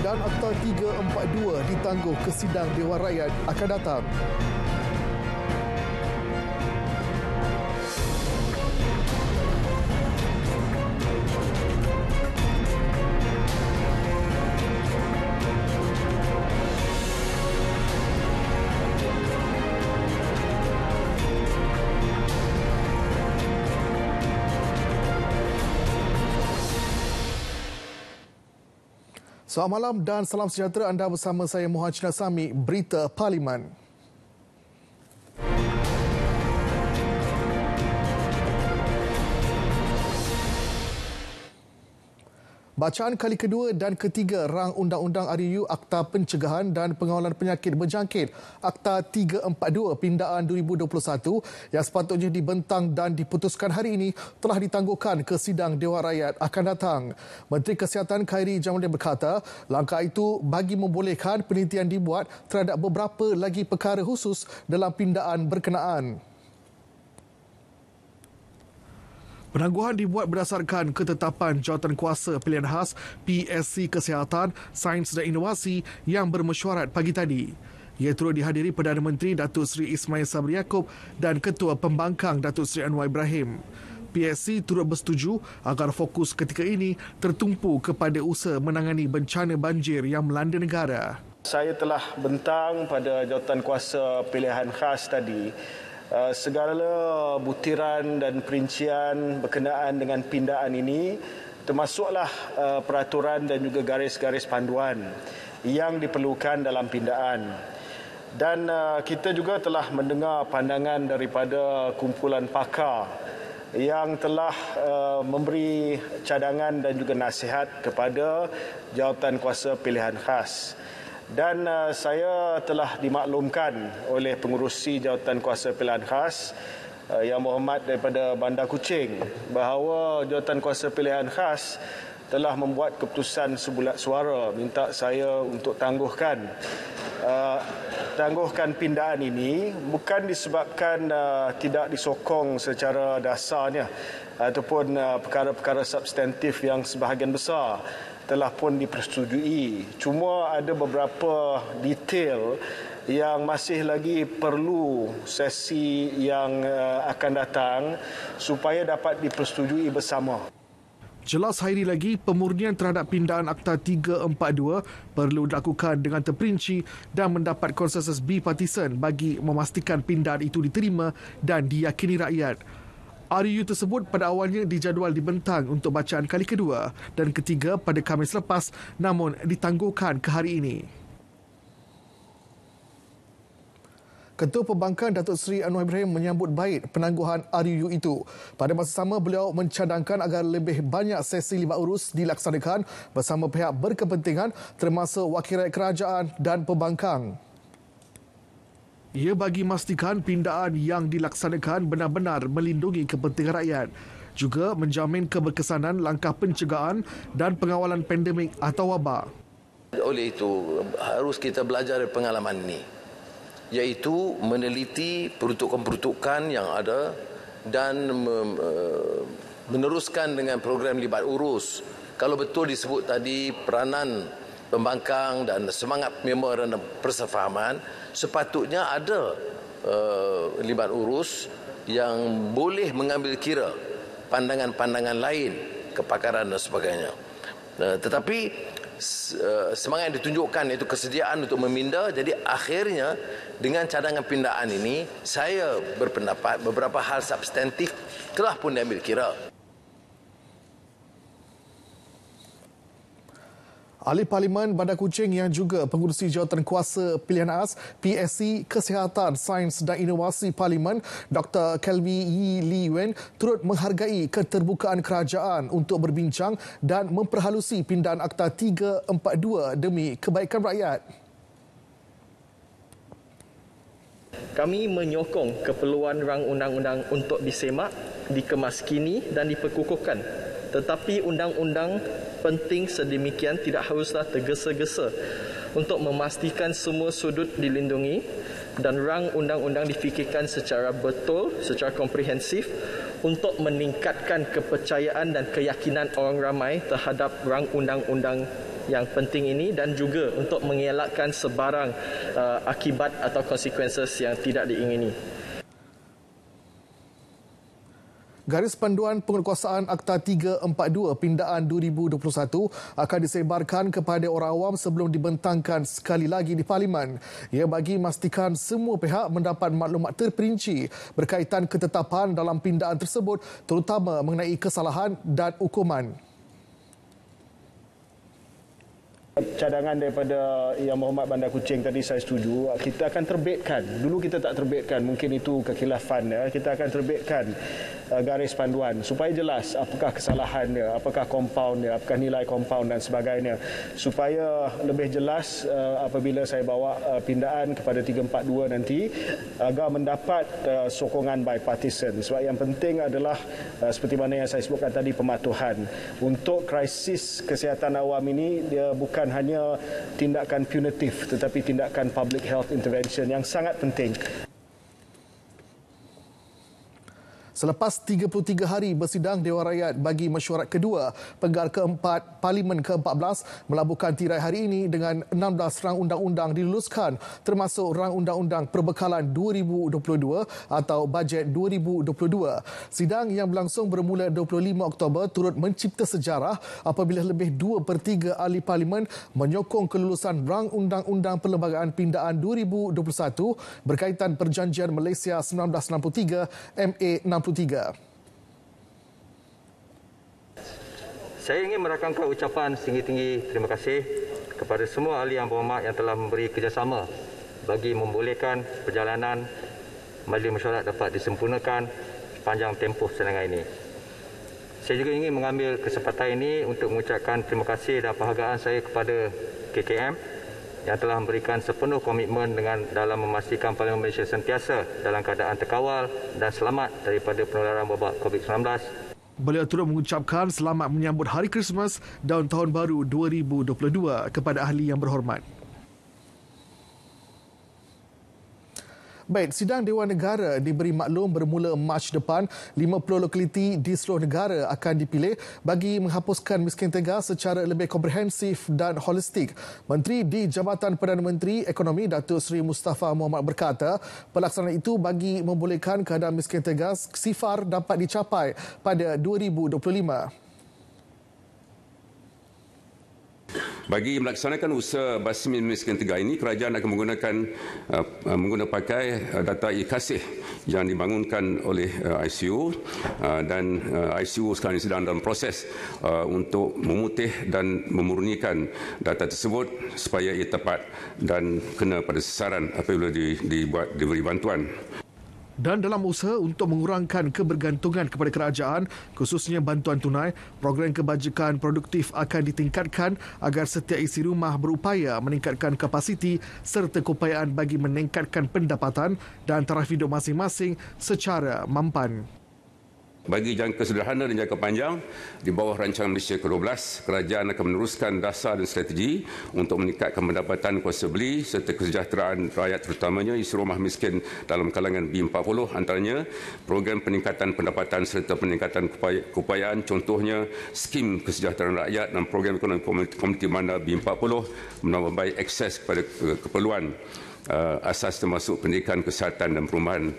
dan Akta 342 ditangguh ke sidang Dewan Rakyat akan datang. Selamat malam dan salam sejahtera. Anda bersama saya Muhammad Sami, Berita Parlimen. Bacaan kali kedua dan ketiga rang Undang-Undang RUU Akta Pencegahan dan Pengawalan Penyakit Berjangkit Akta 342 Pindaan 2021 yang sepatutnya dibentang dan diputuskan hari ini telah ditangguhkan ke sidang Dewan Rakyat akan datang. Menteri Kesihatan Khairy Jamaluddin berkata, langkah itu bagi membolehkan penelitian dibuat terhadap beberapa lagi perkara khusus dalam pindaan berkenaan. Penangguhan dibuat berdasarkan ketetapan Jawatankuasa Pilihan Khas PSC Kesihatan, Sains dan Inovasi yang bermesyuarat pagi tadi. Ia turut dihadiri Perdana Menteri Datuk Seri Ismail Sabri Yaakob dan Ketua Pembangkang Datuk Seri Anwar Ibrahim. PSC turut bersetuju agar fokus ketika ini tertumpu kepada usaha menangani bencana banjir yang melanda negara. Saya telah bentang pada Jawatankuasa Pilihan Khas tadi segala butiran dan perincian berkenaan dengan pindaan ini, termasuklah peraturan dan juga garis-garis panduan yang diperlukan dalam pindaan. Dan kita juga telah mendengar pandangan daripada kumpulan pakar yang telah memberi cadangan dan juga nasihat kepada Jawatankuasa Pilihan Khas. Dan saya telah dimaklumkan oleh pengurusi Jawatankuasa Pilihan Khas Yang Berhormat daripada Bandar Kuching bahawa Jawatankuasa Pilihan Khas telah membuat keputusan sebulat suara minta saya untuk tangguhkan pindaan ini, bukan disebabkan tidak disokong secara dasarnya ataupun perkara-perkara substantif yang sebahagian besar telah pun dipersetujui. Cuma ada beberapa detail yang masih lagi perlu sesi yang akan datang supaya dapat dipersetujui bersama. Jelas hari lagi, pemurnian terhadap pindaan Akta 342 perlu dilakukan dengan terperinci dan mendapat konsensus bipartisan bagi memastikan pindaan itu diterima dan diyakini rakyat. RUU tersebut pada awalnya dijadual dibentang untuk bacaan kali kedua dan ketiga pada Khamis lepas, namun ditangguhkan ke hari ini. Ketua Pembangkang Datuk Seri Anwar Ibrahim menyambut baik penangguhan RUU itu. Pada masa sama, beliau mencadangkan agar lebih banyak sesi libat urus dilaksanakan bersama pihak berkepentingan termasuk wakil rakyat kerajaan dan pembangkang. Ia bagi memastikan pindaan yang dilaksanakan benar-benar melindungi kepentingan rakyat, juga menjamin keberkesanan langkah pencegahan dan pengawalan pandemik atau wabak. Oleh itu, harus kita belajar dari pengalaman ini, iaitu meneliti peruntukan-peruntukan yang ada dan meneruskan dengan program libat urus. Kalau betul disebut tadi peranan pembangkang dan semangat memorandum persefahaman, sepatutnya ada libat urus yang boleh mengambil kira pandangan-pandangan lain, kepakaran dan sebagainya. Tetapi semangat yang ditunjukkan iaitu kesediaan untuk meminda, jadi akhirnya dengan cadangan pindaan ini saya berpendapat beberapa hal substantif telah pun diambil kira. Ahli Parlimen Bandar Kuching yang juga pengurusi Jawatankuasa Pilihan Khas PSC Kesihatan, Sains dan Inovasi Parlimen Dr. Kelvy Yee Lee Wen turut menghargai keterbukaan kerajaan untuk berbincang dan memperhalusi pindaan Akta 342 demi kebaikan rakyat. Kami menyokong keperluan rang undang-undang untuk disemak, dikemaskini dan diperkukuhkan. Tetapi undang-undang penting sedemikian tidak haruslah tergesa-gesa untuk memastikan semua sudut dilindungi dan rang undang-undang difikirkan secara betul, secara komprehensif untuk meningkatkan kepercayaan dan keyakinan orang ramai terhadap rang undang-undang yang penting ini dan juga untuk mengelakkan sebarang akibat atau consequences yang tidak diingini. Garis panduan penguatkuasaan Akta 342 Pindaan 2021 akan disebarkan kepada orang awam sebelum dibentangkan sekali lagi di Parlimen. Ia bagi memastikan semua pihak mendapat maklumat terperinci berkaitan ketetapan dalam pindaan tersebut, terutama mengenai kesalahan dan hukuman. Cadangan daripada Yang Berhormat Bandar Kuching tadi saya setuju. Kita akan terbitkan. Dulu kita tak terbitkan, mungkin itu kekhilafan. Kita akan terbitkan garis panduan supaya jelas apakah kesalahannya, apakah kompaunnya, apakah nilai kompaun dan sebagainya. Supaya lebih jelas apabila saya bawa pindaan kepada 342 nanti agar mendapat sokongan bipartisan. Sebab yang penting adalah seperti mana yang saya sebutkan tadi, pematuhan. Untuk krisis kesihatan awam ini dia bukan hanya tindakan punitif tetapi tindakan public health intervention yang sangat penting. Selepas 33 hari bersidang Dewan Rakyat bagi mesyuarat kedua, Penggar keempat Parlimen ke-14 melabuhkan tirai hari ini dengan 16 rang undang-undang diluluskan, termasuk rang undang-undang perbekalan 2022 atau bajet 2022. Sidang yang berlangsung bermula 25 Oktober turut mencipta sejarah apabila lebih 2/3 ahli Parlimen menyokong kelulusan rang undang-undang Perlembagaan Pindaan 2021 berkaitan Perjanjian Malaysia 1963 MA 63. Saya ingin merakamkan ucapan setinggi-tinggi terima kasih kepada semua ahli yang berhormat yang telah memberi kerjasama bagi membolehkan perjalanan Majlis Mesyuarat dapat disempurnakan sepanjang tempoh sidang ini. Saya juga ingin mengambil kesempatan ini untuk mengucapkan terima kasih dan penghargaan saya kepada KKM yang telah memberikan sepenuh komitmen dalam memastikan Parlimen Malaysia sentiasa dalam keadaan terkawal dan selamat daripada penularan wabak COVID-19. Beliau turut mengucapkan selamat menyambut Hari Krismas dan Tahun Baru 2022 kepada ahli yang berhormat. Baik, sidang Dewan Negara diberi maklum bermula Mac depan, 50 lokaliti di seluruh negara akan dipilih bagi menghapuskan miskin tengah secara lebih komprehensif dan holistik. Menteri di Jabatan Perdana Menteri Ekonomi Datuk Seri Mustafa Mohamed berkata, pelaksanaan itu bagi membolehkan keadaan miskin tengah sifar dapat dicapai pada 2025. Bagi melaksanakan usaha basmi miskin tengah ini, kerajaan akan menggunakan pakai data e-kasih yang dibangunkan oleh ICU dan ICU sekarang sedang dalam proses untuk memutih dan memurnikan data tersebut supaya ia tepat dan kena pada sasaran apabila diberi bantuan. Dan dalam usaha untuk mengurangkan kebergantungan kepada kerajaan, khususnya bantuan tunai, program kebajikan produktif akan ditingkatkan agar setiap isi rumah berupaya meningkatkan kapasiti serta keupayaan bagi meningkatkan pendapatan dan taraf hidup masing-masing secara mampan. Bagi jangka sederhana dan jangka panjang, di bawah rancangan Malaysia ke-12, kerajaan akan meneruskan dasar dan strategi untuk meningkatkan pendapatan kuasa beli serta kesejahteraan rakyat, terutamanya isi rumah miskin dalam kalangan B40, antaranya program peningkatan pendapatan serta peningkatan keupayaan, contohnya skim kesejahteraan rakyat dan program ekonomi komuniti bandar B40 menambah baik akses kepada keperluan asas termasuk pendidikan, kesihatan dan perumahan.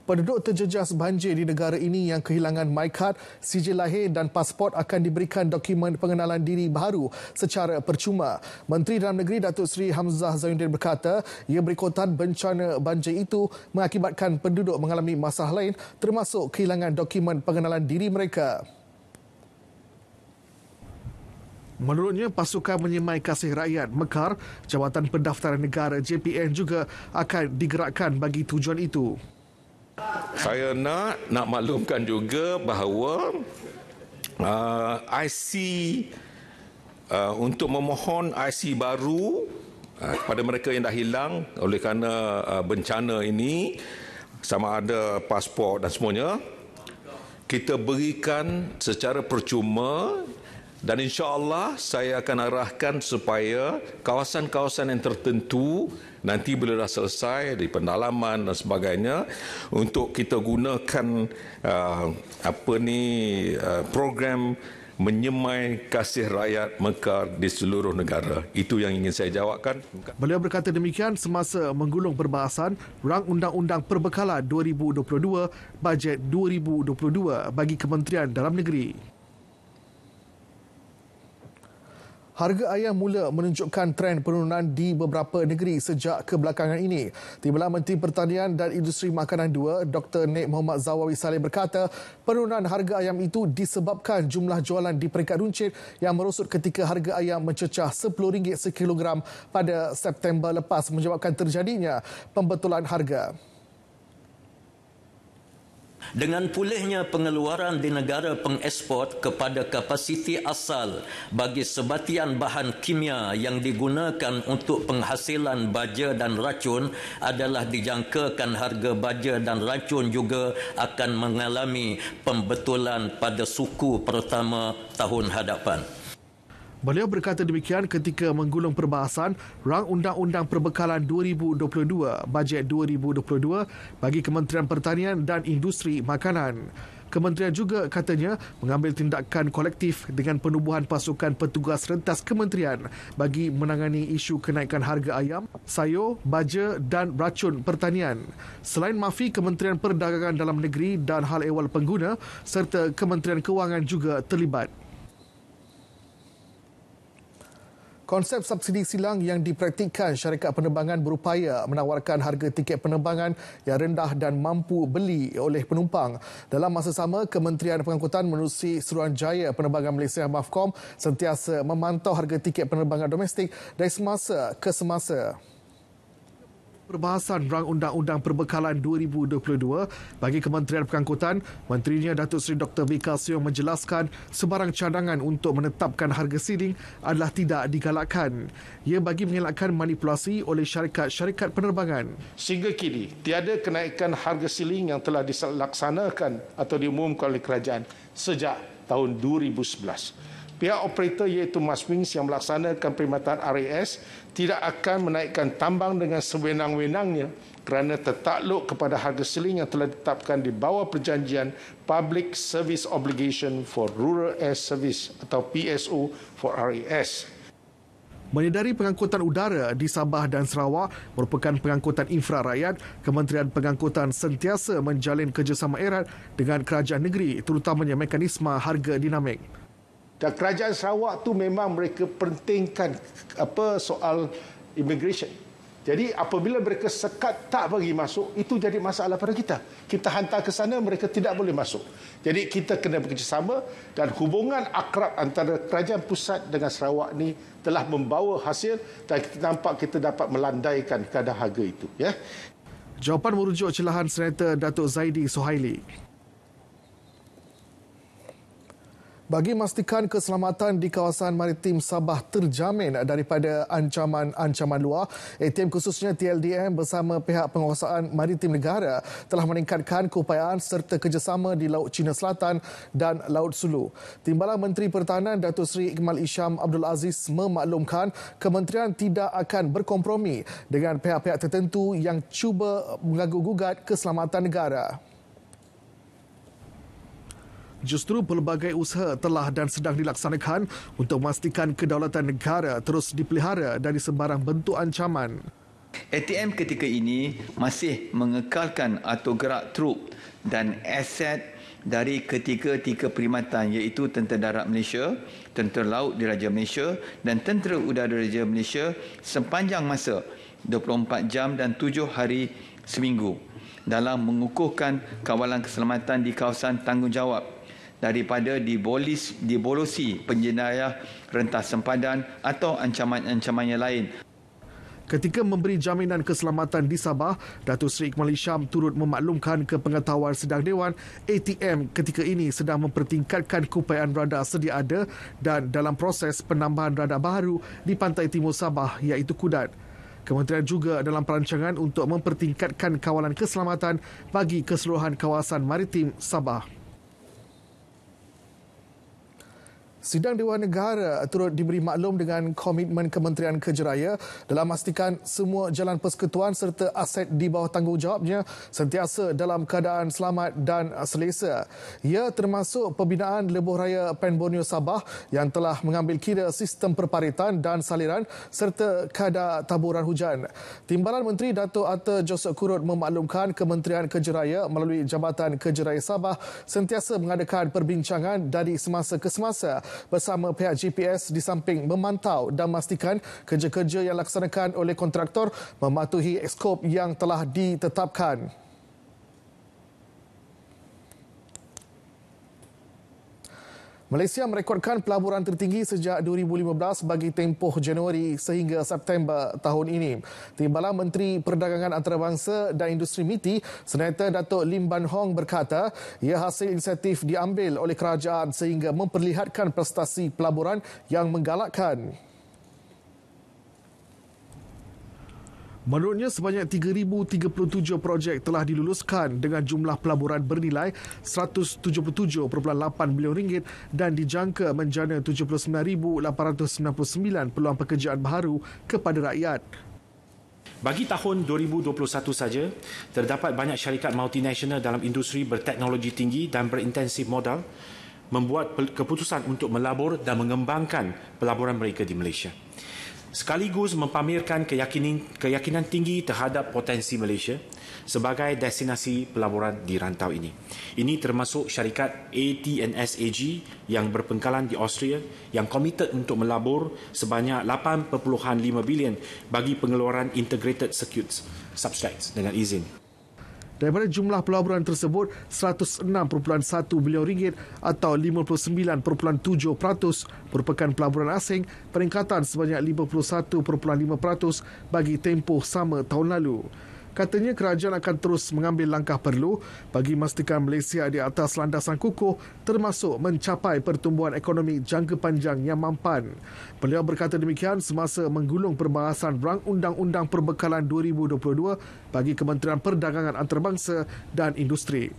Penduduk terjejas banjir di negara ini yang kehilangan MyKad, sijil lahir dan pasport akan diberikan dokumen pengenalan diri baru secara percuma. Menteri Dalam Negeri Datuk Seri Hamzah Zainuddin berkata, ia berikutan bencana banjir itu mengakibatkan penduduk mengalami masalah lain termasuk kehilangan dokumen pengenalan diri mereka. Menurutnya, pasukan menyemai kasih rakyat Mekar, Jabatan Pendaftaran Negara JPN juga akan digerakkan bagi tujuan itu. Saya nak maklumkan juga bahawa IC untuk memohon IC baru kepada mereka yang dah hilang oleh kerana bencana ini, sama ada pasport dan semuanya, kita berikan secara percuma. Dan insya-Allah saya akan arahkan supaya kawasan-kawasan yang tertentu nanti bila dah selesai di pendalaman dan sebagainya untuk kita gunakan program menyemai kasih rakyat mekar di seluruh negara. Itu yang ingin saya jawabkan. Beliau berkata demikian semasa menggulung perbahasan Rang Undang-Undang Perbekalan 2022 Bajet 2022 bagi Kementerian Dalam Negeri. Harga ayam mula menunjukkan tren penurunan di beberapa negeri sejak kebelakangan ini. Timbalan Menteri Pertanian dan Industri Makanan 2, Dr. Nik Mohamad Zawawi Saleh berkata, penurunan harga ayam itu disebabkan jumlah jualan di peringkat runcit yang merosot ketika harga ayam mencecah RM10 sekilogram pada September lepas menyebabkan terjadinya pembetulan harga. Dengan pulihnya pengeluaran di negara pengeksport kepada kapasiti asal bagi sebatian bahan kimia yang digunakan untuk penghasilan baja dan racun adalah dijangkakan harga baja dan racun juga akan mengalami pembetulan pada suku pertama tahun hadapan. Beliau berkata demikian ketika menggulung perbahasan Rang Undang-Undang Perbekalan 2022 Bajet 2022 bagi Kementerian Pertanian dan Industri Makanan. Kementerian juga katanya mengambil tindakan kolektif dengan penubuhan pasukan petugas rentas kementerian bagi menangani isu kenaikan harga ayam, sayur, baja dan racun pertanian. Selain MAFI, Kementerian Perdagangan Dalam Negeri dan Hal Ehwal Pengguna serta Kementerian Kewangan juga terlibat. Konsep subsidi silang yang dipraktikkan syarikat penerbangan berupaya menawarkan harga tiket penerbangan yang rendah dan mampu beli oleh penumpang. Dalam masa sama, Kementerian Pengangkutan menerusi Suruhanjaya Penerbangan Malaysia MAFCOM sentiasa memantau harga tiket penerbangan domestik dari semasa ke semasa. Perbahasan Rang Undang-Undang Perbekalan 2022 bagi Kementerian Pengangkutan, Menterinya Datuk Seri Dr. V.K. Siong menjelaskan sebarang cadangan untuk menetapkan harga siling adalah tidak digalakkan. Ia bagi mengelakkan manipulasi oleh syarikat-syarikat penerbangan. Sehingga kini, tiada kenaikan harga siling yang telah dilaksanakan atau diumumkan oleh kerajaan sejak tahun 2011. Pihak operator iaitu Maswings yang melaksanakan perkhidmatan RAS tidak akan menaikkan tambang dengan sewenang-wenangnya kerana tertakluk kepada harga siling yang telah ditetapkan di bawah perjanjian Public Service Obligation for Rural Air Service atau PSO for RAS. Menyedari pengangkutan udara di Sabah dan Sarawak merupakan pengangkutan infra rakyat, Kementerian Pengangkutan sentiasa menjalin kerjasama erat dengan kerajaan negeri, terutamanya mekanisme harga dinamik. Dan kerajaan Sarawak tu memang mereka pentingkan soal immigration. Jadi apabila mereka sekat tak bagi masuk, itu jadi masalah pada kita. Kita hantar ke sana, mereka tidak boleh masuk. Jadi kita kena bekerjasama dan hubungan akrab antara kerajaan pusat dengan Sarawak ni telah membawa hasil dan kita nampak kita dapat melandaikan kadar harga itu. Ya. Jawapan merujuk celahan Senator Datuk Zaidi Sohaili. Bagi memastikan keselamatan di kawasan maritim Sabah terjamin daripada ancaman luar, ATM khususnya TLDM bersama pihak penguasaan maritim negara telah meningkatkan keupayaan serta kerjasama di Laut Cina Selatan dan Laut Sulu. Timbalan Menteri Pertahanan Datuk Seri Ikmal Isham Abdul Aziz memaklumkan kementerian tidak akan berkompromi dengan pihak-pihak tertentu yang cuba mengganggu-gugat keselamatan negara. Justru pelbagai usaha telah dan sedang dilaksanakan untuk memastikan kedaulatan negara terus dipelihara dari sebarang bentuk ancaman. ATM ketika ini masih mengekalkan atau gerak trup dan aset dari ketiga-tiga perkhidmatan iaitu Tentera Darat Malaysia, Tentera Laut Diraja Malaysia dan Tentera Udara Diraja Malaysia sepanjang masa 24 jam dan 7 hari seminggu dalam mengukuhkan kawalan keselamatan di kawasan tanggungjawab daripada dibolosi penjenayah rentas sempadan atau ancaman-ancaman yang lain. Ketika memberi jaminan keselamatan di Sabah, Datuk Seri Ikmal Isham turut memaklumkan ke pengetahuan sidang Dewan, ATM ketika ini sedang mempertingkatkan keupayaan radar sedia ada dan dalam proses penambahan radar baru di pantai timur Sabah iaitu Kudat. Kementerian juga dalam perancangan untuk mempertingkatkan kawalan keselamatan bagi keseluruhan kawasan maritim Sabah. Sidang Dewan Negara turut diberi maklum dengan komitmen Kementerian Kerja Raya dalam memastikan semua jalan persekutuan serta aset di bawah tanggungjawabnya sentiasa dalam keadaan selamat dan selesa. Ia termasuk pembinaan lebuh raya Pen Borneo Sabah yang telah mengambil kira sistem perparitan dan saliran serta kadar taburan hujan. Timbalan Menteri Dato' Ata Joseph Kurut memaklumkan Kementerian Kerja Raya melalui Jabatan Kerja Raya Sabah sentiasa mengadakan perbincangan dari semasa ke semasa bersama pihak GPS di samping memantau dan memastikan kerja-kerja yang dilaksanakan oleh kontraktor mematuhi skop yang telah ditetapkan. Malaysia merekodkan pelaburan tertinggi sejak 2015 bagi tempoh Januari sehingga September tahun ini. Timbalan Menteri Perdagangan Antarabangsa dan Industri MITI, Senator Datuk Lim Ban Hong berkata, ia hasil inisiatif diambil oleh kerajaan sehingga memperlihatkan prestasi pelaburan yang menggalakkan. Menurutnya, sebanyak 3,037 projek telah diluluskan dengan jumlah pelaburan bernilai RM177.8 bilion dan dijangka menjana 79,899 peluang pekerjaan baharu kepada rakyat. Bagi tahun 2021 saja, terdapat banyak syarikat multinasional dalam industri berteknologi tinggi dan berintensif modal membuat keputusan untuk melabur dan mengembangkan pelaburan mereka di Malaysia. Sekaligus mempamerkan keyakinan tinggi terhadap potensi Malaysia sebagai destinasi pelaburan di rantau ini. Ini termasuk syarikat AT&S AG yang berpengkalan di Austria yang komited untuk melabur sebanyak 8.5 bilion bagi pengeluaran integrated circuits substrates dengan izin. Daripada jumlah pelaburan tersebut, RM106.1 bilion atau 59.7% merupakan pelaburan asing, peningkatan sebanyak 51.5% bagi tempoh sama tahun lalu. Katanya kerajaan akan terus mengambil langkah perlu bagi memastikan Malaysia di atas landasan kukuh termasuk mencapai pertumbuhan ekonomi jangka panjang yang mampan. Beliau berkata demikian semasa menggulung perbahasan Rang Undang-Undang Perbekalan 2022 bagi Kementerian Perdagangan Antarabangsa dan Industri.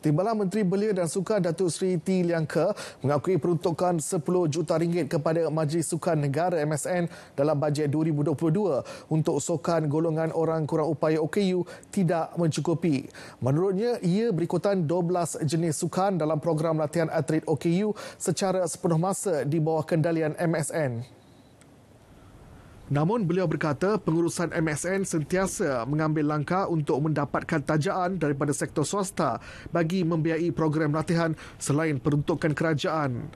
Timbalan Menteri Belia dan Sukan Datuk Seri T. Liang Ke mengakui peruntukan RM10 juta kepada Majlis Sukan Negara MSN dalam bajet 2022 untuk sukan golongan orang kurang upaya OKU tidak mencukupi. Menurutnya, ia berikutan 12 jenis sukan dalam program latihan atlet OKU secara sepenuh masa di bawah kendalian MSN. Namun beliau berkata pengurusan MSN sentiasa mengambil langkah untuk mendapatkan tajaan daripada sektor swasta bagi membiayai program latihan selain peruntukan kerajaan.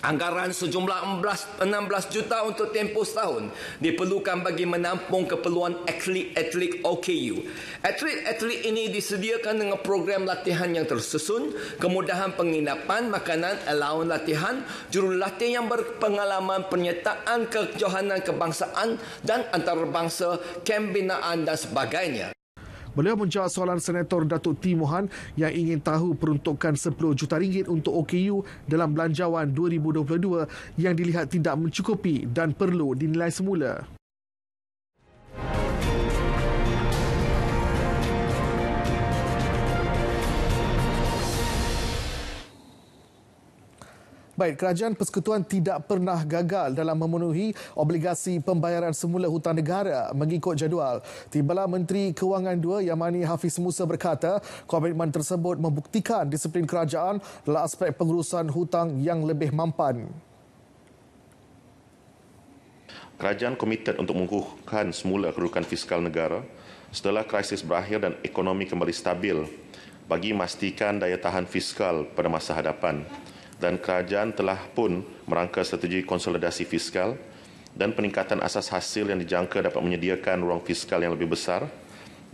Anggaran sejumlah 16 juta untuk tempoh setahun diperlukan bagi menampung keperluan atlet-atlet OKU. Atlet-atlet ini disediakan dengan program latihan yang tersusun, kemudahan penginapan, makanan, allowance latihan, jurulatih yang berpengalaman, penyertaan kejohanan kebangsaan dan antarabangsa, kem binaan dan sebagainya. Beliau menjawab soalan Senator Datuk T. Mohan yang ingin tahu peruntukan RM10 juta untuk OKU dalam belanjawan 2022 yang dilihat tidak mencukupi dan perlu dinilai semula. Baik, Kerajaan Persekutuan tidak pernah gagal dalam memenuhi obligasi pembayaran semula hutang negara mengikut jadual. Timbalan Menteri Kewangan II Yamani Hafiz Musa berkata, komitmen tersebut membuktikan disiplin kerajaan dalam aspek pengurusan hutang yang lebih mampan. Kerajaan komited untuk mengukuhkan semula kedudukan fiskal negara setelah krisis berakhir dan ekonomi kembali stabil bagi memastikan daya tahan fiskal pada masa hadapan. Dan kerajaan telah pun merangka strategi konsolidasi fiskal dan peningkatan asas hasil yang dijangka dapat menyediakan ruang fiskal yang lebih besar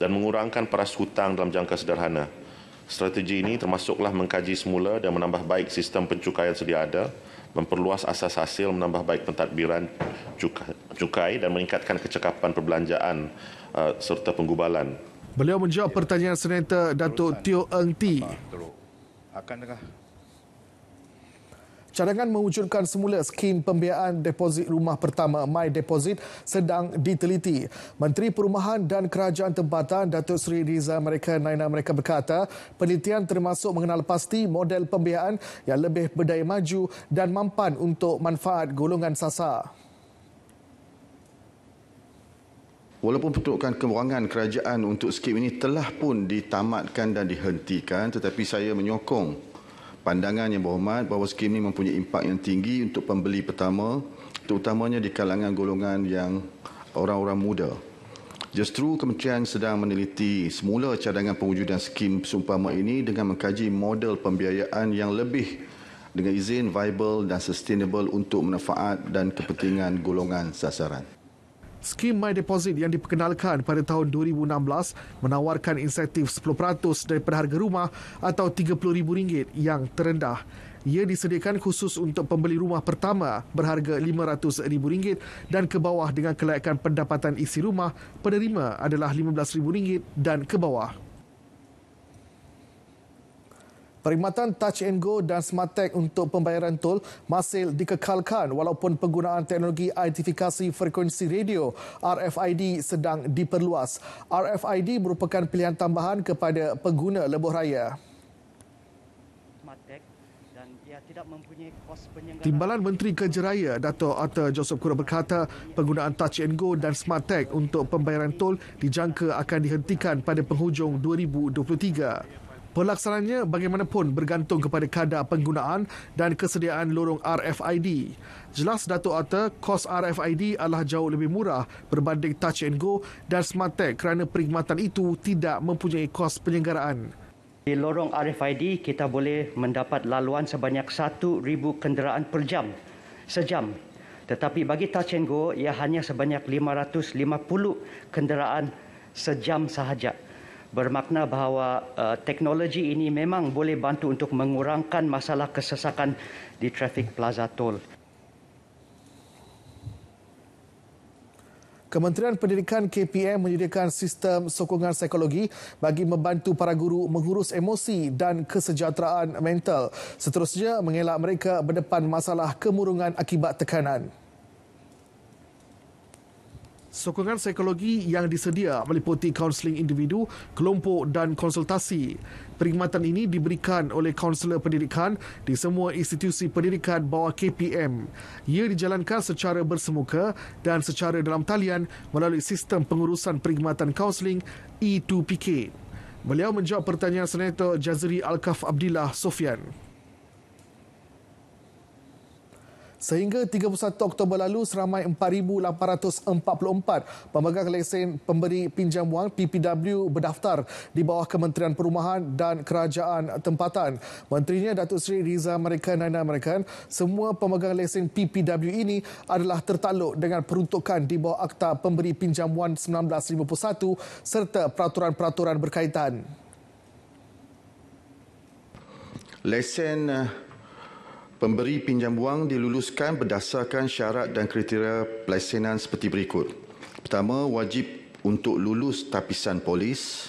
dan mengurangkan paras hutang dalam jangka sederhana. Strategi ini termasuklah mengkaji semula dan menambah baik sistem pencukaian sedia ada, memperluas asas hasil, menambah baik pentadbiran cukai dan meningkatkan kecekapan perbelanjaan serta penggubalan. Beliau menjawab pertanyaan Senator Datuk Teo Eng Ti. Cadangan mewujudkan semula skim pembiayaan deposit rumah pertama My Deposit sedang diteliti. Menteri Perumahan dan Kerajaan Tempatan Datuk Seri Riza Amerika Naina Amerika berkata, penelitian termasuk mengenal pasti model pembiayaan yang lebih berdaya maju dan mampan untuk manfaat golongan sasar. Walaupun peruntukan kewangan kerajaan untuk skim ini telah pun ditamatkan dan dihentikan, tetapi saya menyokong pandangan Yang Berhormat bahawa skim ini mempunyai impak yang tinggi untuk pembeli pertama, terutamanya di kalangan golongan yang orang-orang muda. Justru Kementerian sedang meneliti semula cadangan pewujudan skim seumpama ini dengan mengkaji model pembiayaan yang lebih dengan izin viable dan sustainable untuk manfaat dan kepentingan golongan sasaran. Skim My Deposit yang diperkenalkan pada tahun 2016 menawarkan insentif 10% daripada harga rumah atau RM30,000 yang terendah. Ia disediakan khusus untuk pembeli rumah pertama berharga RM500,000 dan ke bawah dengan kelayakan pendapatan isi rumah penerima adalah RM15,000 dan ke bawah. Perkhidmatan Touch and Go dan SmartTag untuk pembayaran tol masih dikekalkan walaupun penggunaan teknologi identifikasi frekuensi radio RFID sedang diperluas. RFID merupakan pilihan tambahan kepada pengguna lebuh raya. Timbalan Menteri Kerja Raya Dato' Arthur Joseph Kura berkata penggunaan Touch and Go dan SmartTag untuk pembayaran tol dijangka akan dihentikan pada penghujung 2023. Pelaksanaannya bagaimanapun bergantung kepada kadar penggunaan dan kesediaan lorong RFID. Jelas Dato' Arthur, kos RFID adalah jauh lebih murah berbanding Touch and Go dan SmartTag kerana perkhidmatan itu tidak mempunyai kos penyelenggaraan. Di lorong RFID, kita boleh mendapat laluan sebanyak 1,000 kenderaan per jam, sejam. Tetapi bagi Touch and Go, ia hanya sebanyak 550 kenderaan sejam sahaja. Bermakna bahawa teknologi ini memang boleh bantu untuk mengurangkan masalah kesesakan di trafik plaza tol. Kementerian Pendidikan KPM menyediakan sistem sokongan psikologi bagi membantu para guru mengurus emosi dan kesejahteraan mental. Seterusnya, mengelak mereka berdepan masalah kemurungan akibat tekanan. Sokongan psikologi yang disedia meliputi kaunseling individu, kelompok dan konsultasi. Perkhidmatan ini diberikan oleh kaunselor pendidikan di semua institusi pendidikan bawah KPM. Ia dijalankan secara bersemuka dan secara dalam talian melalui sistem pengurusan perkhidmatan kaunseling E2PK. Beliau menjawab pertanyaan Senator Jazri Alkaf Abdillah Sofian. Sehingga 31 Oktober lalu, seramai 4,844 pemegang lesen pemberi pinjam wang PPW berdaftar di bawah Kementerian Perumahan dan Kerajaan Tempatan. Menterinya Datuk Seri Riza Amerika Naina Amerika, semua pemegang lesen PPW ini adalah tertakluk dengan peruntukan di bawah Akta Pemberi Pinjam Wang 1951 serta peraturan-peraturan berkaitan. Lesen pemberi pinjam wang diluluskan berdasarkan syarat dan kriteria pelaksana seperti berikut. Pertama, wajib untuk lulus tapisan polis.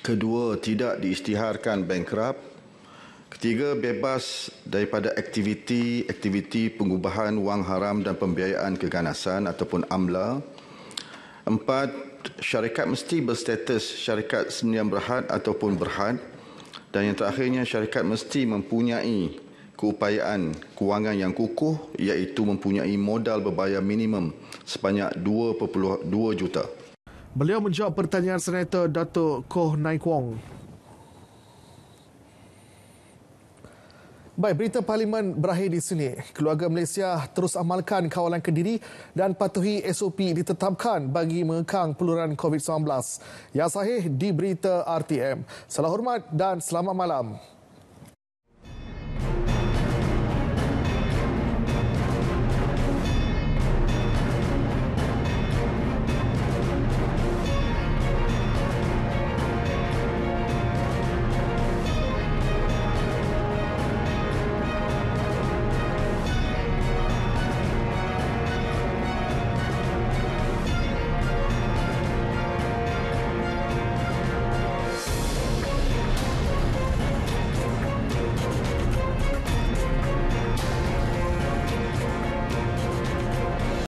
Kedua, tidak diisytiharkan bankrupt. Ketiga, bebas daripada aktiviti pengubahan wang haram dan pembiayaan keganasan ataupun AMLA. Empat, syarikat mesti berstatus syarikat sendirian berhad ataupun berhad. Dan yang terakhirnya, syarikat mesti mempunyai keupayaan kewangan yang kukuh iaitu mempunyai modal berbayar minimum sebanyak 2.2 juta. Beliau menjawab pertanyaan Senator Dato' Koh Nai Kwong. Baik, berita Parlimen berakhir di sini. Keluarga Malaysia terus amalkan kawalan Kediri dan patuhi SOP ditetapkan bagi mengekang penularan COVID-19. Yang sahih di berita RTM. Salam hormat dan selamat malam.